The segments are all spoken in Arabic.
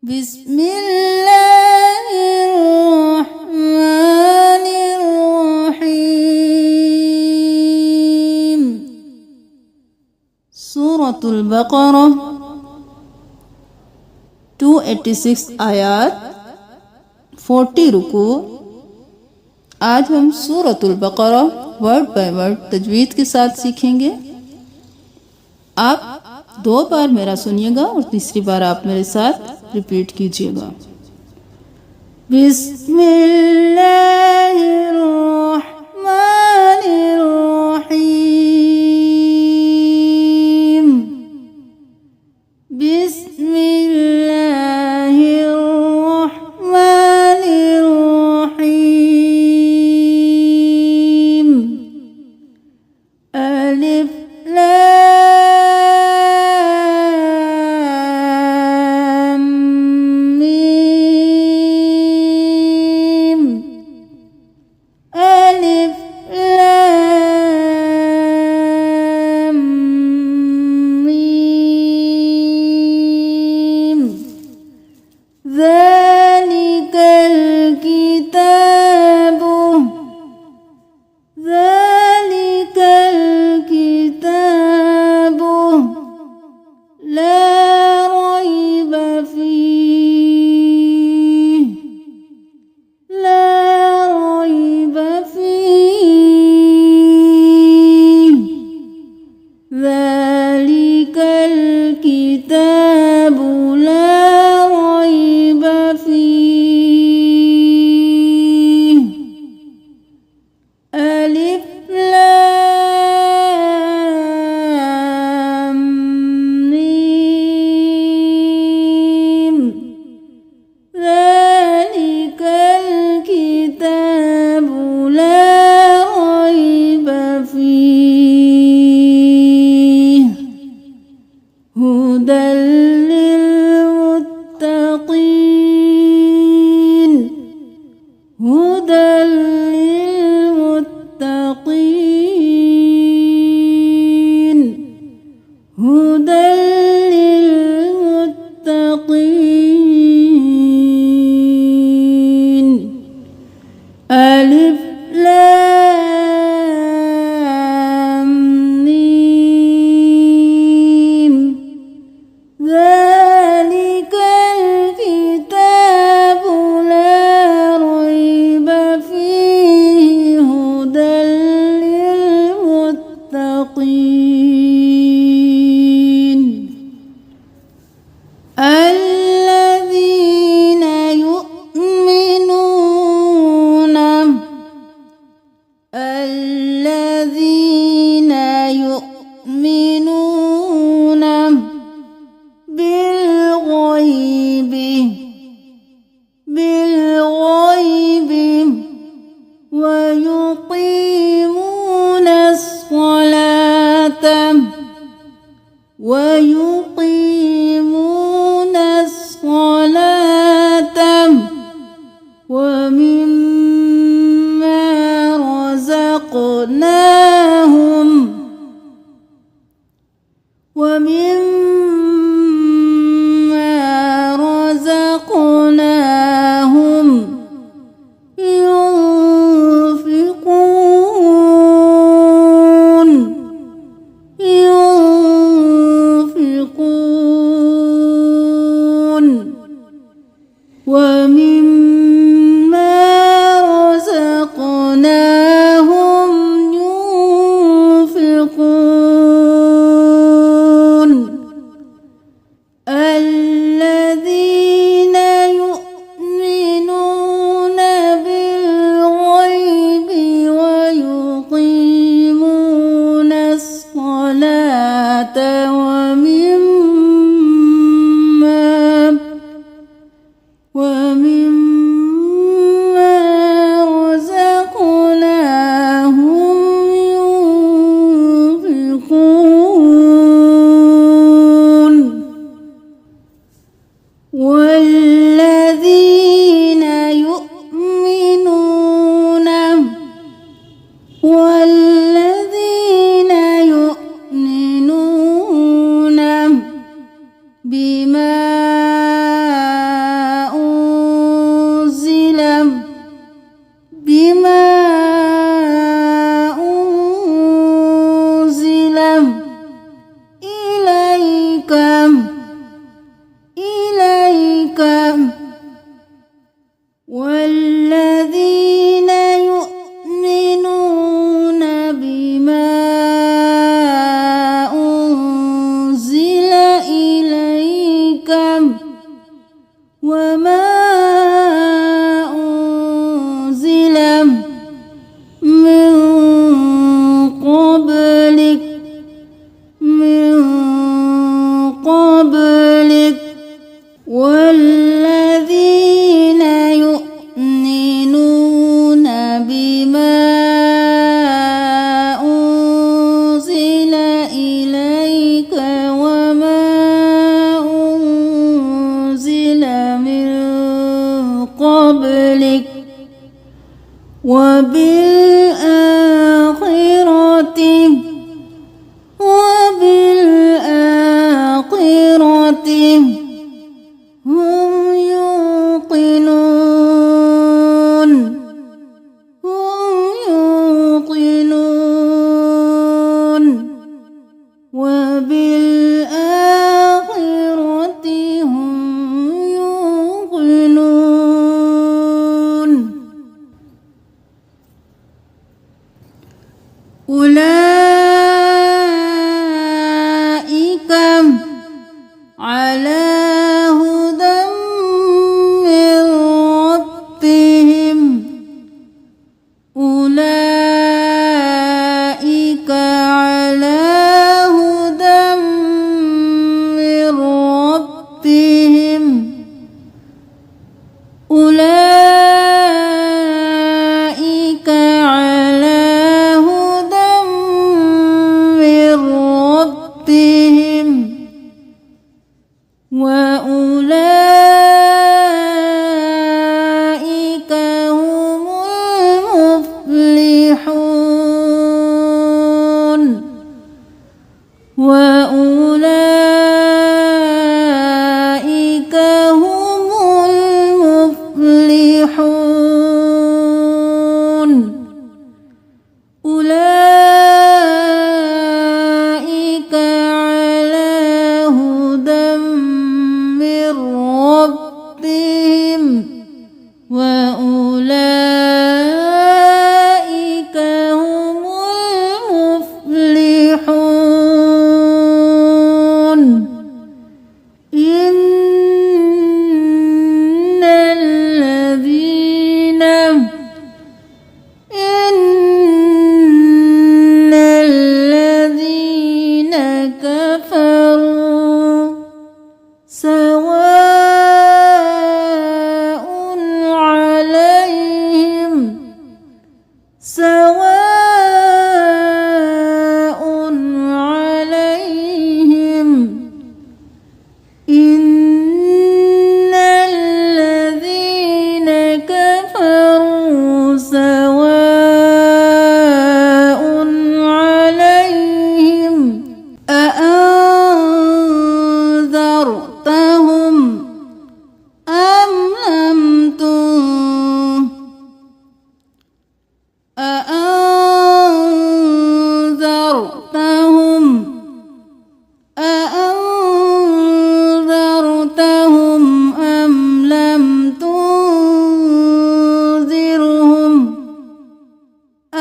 बिस्मिल्लाहिर्रहमानिर्रहीम। सूरतुल बकरा 286 आयत, 40 रुकू। आज हम सूरतुल बकरा वर्ड बाय वर्ड तजवीद के साथ सीखेंगे। आप 2 बार मेरा सुनिएगा और तीसरी बार आप मेरे साथ रिपीट कीजिएगा। बिस्मिल्लाहिर्रहमानिर्रहीम। बिस्मिल्लाहिर्रहमानिर्रहीम। अलिफ लाम मीम। अलिफ लाम मीम। ज़ालिकल किताबु ला रैब फीह ज़ालिकल किताबु ला रैब फीह। अलिफ लाम मीम। ज़ालिकल किताबु ला रैब फीह हुदल लिलमुत्तक़ीन। हुदल लिलमुत्तक़ीन। हुदल लिलमुत्तक़ीन। अलिफ लाम मीम। ज़ालिकल किताबु ला रैब फीह हुदल लिलमुत्तक़ीन। الذين يؤمنون بالغيب ويقيمون الصلاة ومما رزقناهم ينفقون ومما رزقناهم ينفقون. الذين يؤمنون بالغيب ويقيمون الصلاة ومما رزقناهم ينفقون. والذين يؤمنون بما قبلك والذين يؤمنون بما أنزل إليك وما أنزل من قبلك وبالآخرة هم يوقنون وبالآخرة هم يوقنون. أولئك على هدى من ربهم أولئك على هدى من ربهم أولئك على هدى من ربهم وأولئك هم المفلحون وأولئك هم المفلحون. أولئك على هدى من ربهم وأولئك هم المفلحون. إن الذين كفروا سواء عليهم إن الذين كفروا سواء عليهم أأنذرتهم أم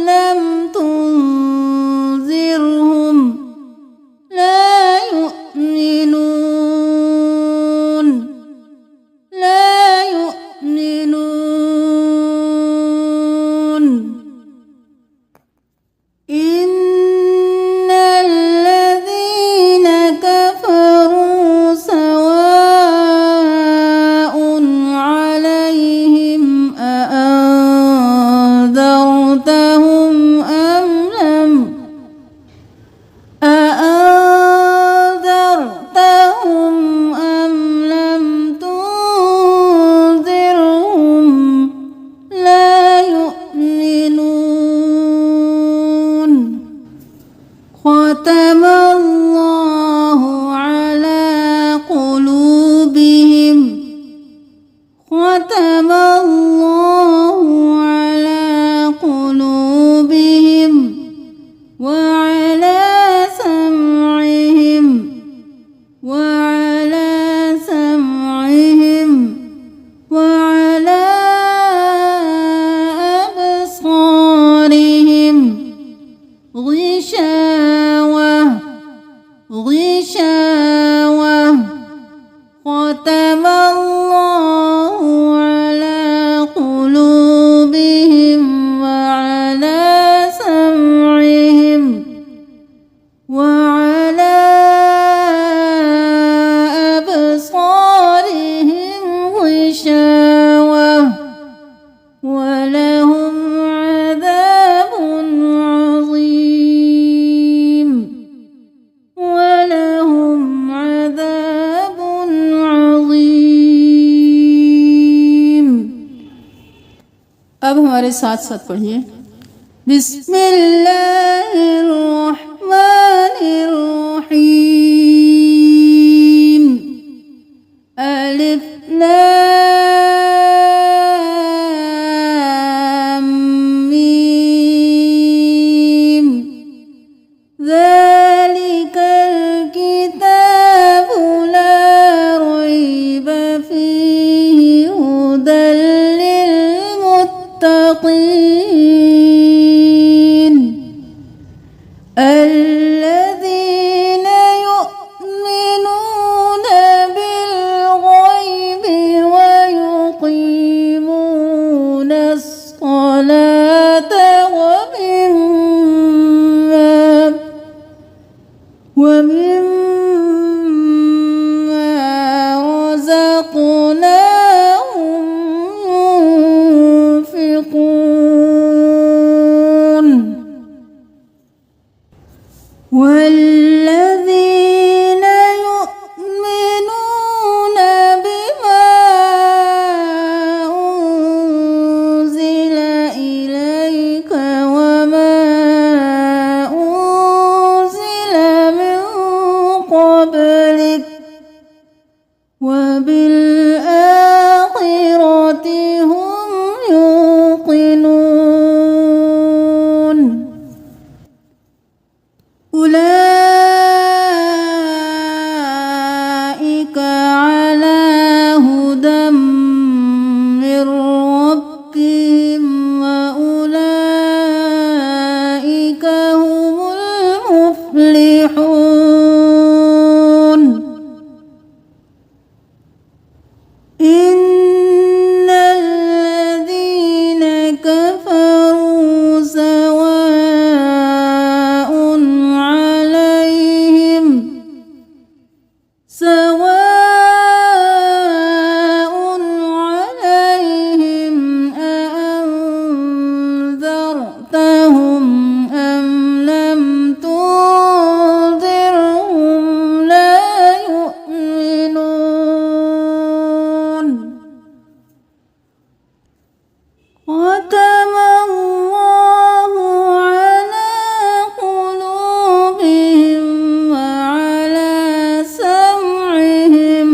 لم تنذرهم لا يؤمنون. إن الذين كفروا سواء عليهم أأنذرتهم أم لم تنذرهم لا يؤمنون. ختم الله على قلوبهم ختم الله على قلوبهم وعلى سمعهم وعلى أبصارهم غشاوة. ختم الله على قلوبهم وعلى سمعهم وعلى अब हमारे साथ साथ पढ़िए। बिस्मिल्लाहिर्रहमानिर्रहीम। अलिफ लाम मीम। ज़ालिकल किताबु ला रैब फीहि हुदल लिलमुत्तक़ीन الذين يؤمنون بالغيب ويقيمون الصلاة ومما رزقناهم ينفقون والذين يؤمنون بما أنزل إليك وما أنزل من قبلك وبالآخرة هم يوقنون أولئك على هدى من ربهم وأولئك هم المفلحون إن الذين كفروا سواء عليهم أأنذرتهم أم لم تنذرهم لا يؤمنون ختم الله على قلوبهم وعلى سمعهم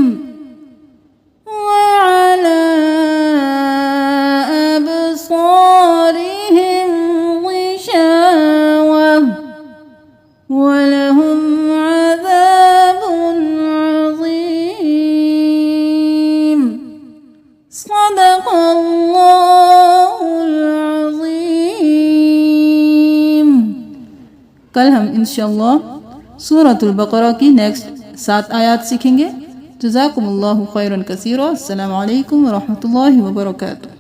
وعلى أبصارهم غشاوة ولهم عذاب عظيم صدق الله العظيم। कल हम इंशाअल्लाह सूरतुल बकरा की नेक्स्ट 7 आयत सीखेंगे। जज़ाकुमुल्लाहु खैरन कसीरा। अस्सलामु अलैकुम व रहमतुल्लाहि व बरकातुहू।